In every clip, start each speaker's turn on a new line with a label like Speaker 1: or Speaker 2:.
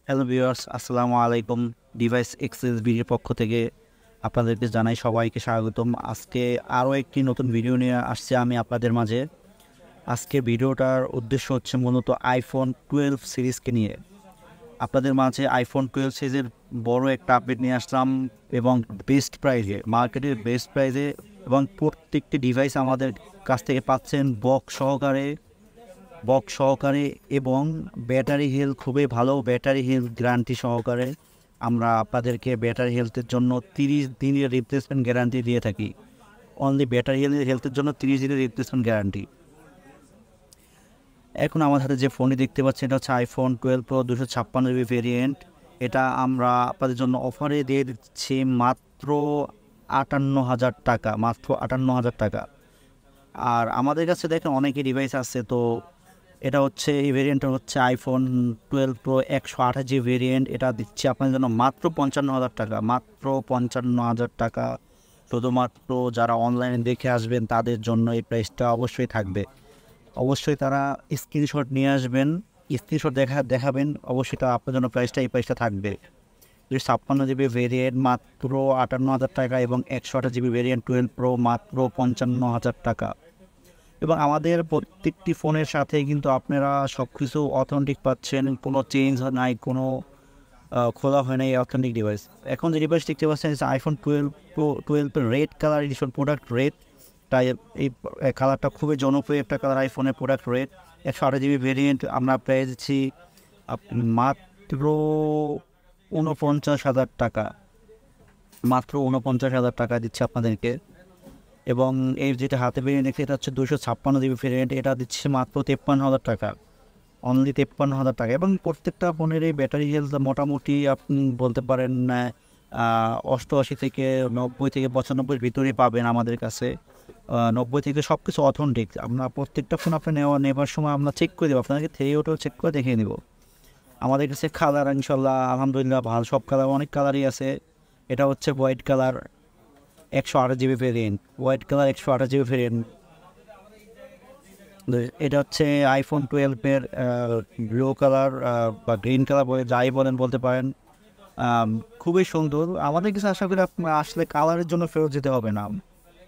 Speaker 1: Hello viewers, আসসালামু আলাইকুম। Device access ভিডিওর পক্ষ থেকে আপনাদেরকে জানাই সবাইকে স্বাগতম। আজকে আরও একটি নতুন ভিডিও নিয়ে আসছে আমি আপনাদের মাঝে। আজকে ভিডিওটার উদ্দেশ্য হচ্ছে মূলত আইফোন 12 সিরিজকে নিয়ে আপনাদের মাঝে আইফোন 12 সিরিজের বড় একটা আপডেট নিয়ে আসলাম এবং বেস্ট প্রাইজে, মার্কেটের বেস্ট প্রাইজে, এবং প্রত্যেকটি ডিভাইস আমাদের কাছ থেকে পাচ্ছেন বক্স সহকারে এবং ব্যাটারি হেলথ খুবই ভালো, ব্যাটারি হেলথ গ্যারান্টি সহকারে। আমরা আপনাদেরকে ব্যাটারি হেলথের জন্য 30 দিনের রিপ্লেসমেন্ট গ্যারান্টি দিয়ে থাকি। অনলি ব্যাটারি হেলথের জন্য 30 দিনের রিপ্লেসমেন্ট গ্যারান্টি। এখন আমার হাতে যে ফোনটি দেখতে পাচ্ছেন এটা হচ্ছে আইফোন 12 প্রো 256 জিবি ভেরিয়েন্ট। এটা আমরা আপনাদের জন্য অফারে দিয়ে দিচ্ছি মাত্র 58,000 টাকা, মাত্র 58,000 টাকা। আর আমাদের কাছে দেখেন অনেকই ডিভাইস আছে, তো এটা হচ্ছে এই ভেরিয়েন্টটা হচ্ছে আইফোন 12 প্রো 128 জিবি ভেরিয়েন্ট। এটা দিচ্ছি আপনাদের জন্য মাত্র 55,000 টাকা, মাত্র 55,000 টাকা। শুধুমাত্র যারা অনলাইনে দেখে আসবেন তাদের জন্য এই প্রাইসটা অবশ্যই থাকবে। অবশ্যই তারা স্ক্রিনশট নিয়ে আসবেন, স্ক্রিনশট দেখাবেন, অবশ্যই তা আপনার জন্য এই প্রাইসটা থাকবে। 256 জিবি ভেরিয়েন্ট মাত্র 58,000 টাকা এবং 128 জিবি ভেরিয়েন্ট 12 প্রো মাত্র 55,000 টাকা। এবং আমাদের প্রত্যেকটি ফোনের সাথে কিন্তু আপনারা সব কিছু অথেন্টিক পাচ্ছেন, কোনো চেঞ্জ নাই, কোনো খোলা হয় না এই অথেন্টিক ডিভাইস। এখন যে ডিভাইস দেখতে পাচ্ছেন iPhone 12 red colour addition, product red. তাই এই কালারটা খুবই জনপ্রিয় একটা কালার, আইফোনের প্রোডাক্ট রেড। 128 জিবি ভেরিয়েন্ট আমরা পেয়ে যাচ্ছি মাত্র 49,000 টাকা, মাত্র 49,000 টাকা দিচ্ছে আপনাদেরকে। এবং এই যেটা হাতে ভেরিয়েন্ট দেখছি এটা হচ্ছে 256 জিবি ভেরিয়েন্ট, এটা দিচ্ছে মাত্র 53,000 টাকা, অনলি 53,000 টাকা। এবং প্রত্যেকটা ফোনের এই ব্যাটারি হেলথ মোটামুটি আপনি বলতে পারেন 88 থেকে 90 থেকে 95 ভিতরে পাবেন আমাদের কাছে। 90 থেকে সব কিছু অথেন্টিক। আমরা প্রত্যেকটা ফোন আপনি নেবার সময় আমরা চেক করে দেবো, আপনাকে ওটাও চেক করে দেখিয়ে দেবো। আমাদের কাছে কালার ইনশাল্লাহ আলহামদুলিল্লাহ ভালো, সব কালার, অনেক কালারই আছে। এটা হচ্ছে white colour 128 GB variant, white colour 128 GB variant. এটা হচ্ছে আইফোন 12-এর ব্লু কালার বা গ্রিন কালার বলে যাই বলতে পারেন। খুবই সুন্দর। আমাদের কাছে আশা করি আপনার আসলে কালারের জন্য ফেরত যেতে হবে না,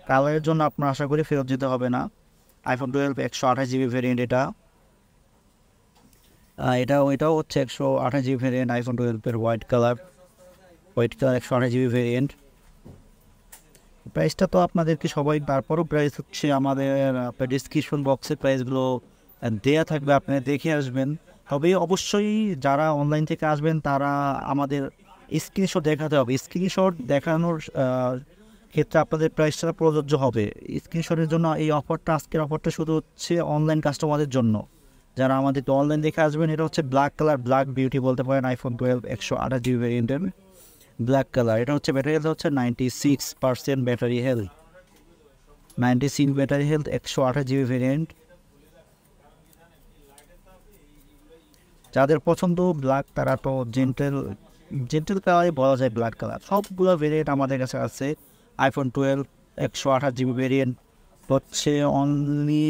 Speaker 1: কালারের জন্য আপনার আশা করি ফেরত যেতে হবে না। আইফোন 12 128 জিবি ভেরিয়েন্ট এটা। এটাও হচ্ছে 128 জিবি ভেরিয়েন্ট, আইফোন 12-এর হোয়াইট কালার 128 জিবি ভেরিয়েন্ট। প্রাইসটা তো আপনাদেরকে সবাই, তারপরও প্রাইস হচ্ছে আমাদের ডিসক্রিপশন বক্সের প্রাইসগুলো দেয়া থাকবে, আপনারা দেখে আসবেন। তবে অবশ্যই যারা অনলাইন থেকে আসবেন তারা আমাদের স্ক্রিনশট দেখাতে হবে, স্ক্রিনশট দেখানোর ক্ষেত্রে আপনাদের প্রাইসটা প্রযোজ্য হবে। স্ক্রিনশটের জন্য এই অফারটা, আজকের অফারটা শুধু হচ্ছে অনলাইন কাস্টমারদের জন্য, যারা আমাদের অনলাইন দেখে আসবেন। এটা হচ্ছে ব্ল্যাক কালার, ব্ল্যাক বিউটি বলতে পারেন, আইফোন 12 128 জিবি ভেরিয়েন্টের ব্ল্যাক কালার। এটা হচ্ছে ব্যাটারি হেলথ হচ্ছে 96% battery health, 96 battery health, 128 GB variant. যাদের পছন্দ ব্ল্যাক তারা তো জেন্টেল কালারই বলা যায় ব্ল্যাক কালার। সবগুলো ভেরিয়েন্ট আমাদের কাছে আছে। আইফোন 12 128 জিবি ভেরিয়েন্ট হচ্ছে অনলি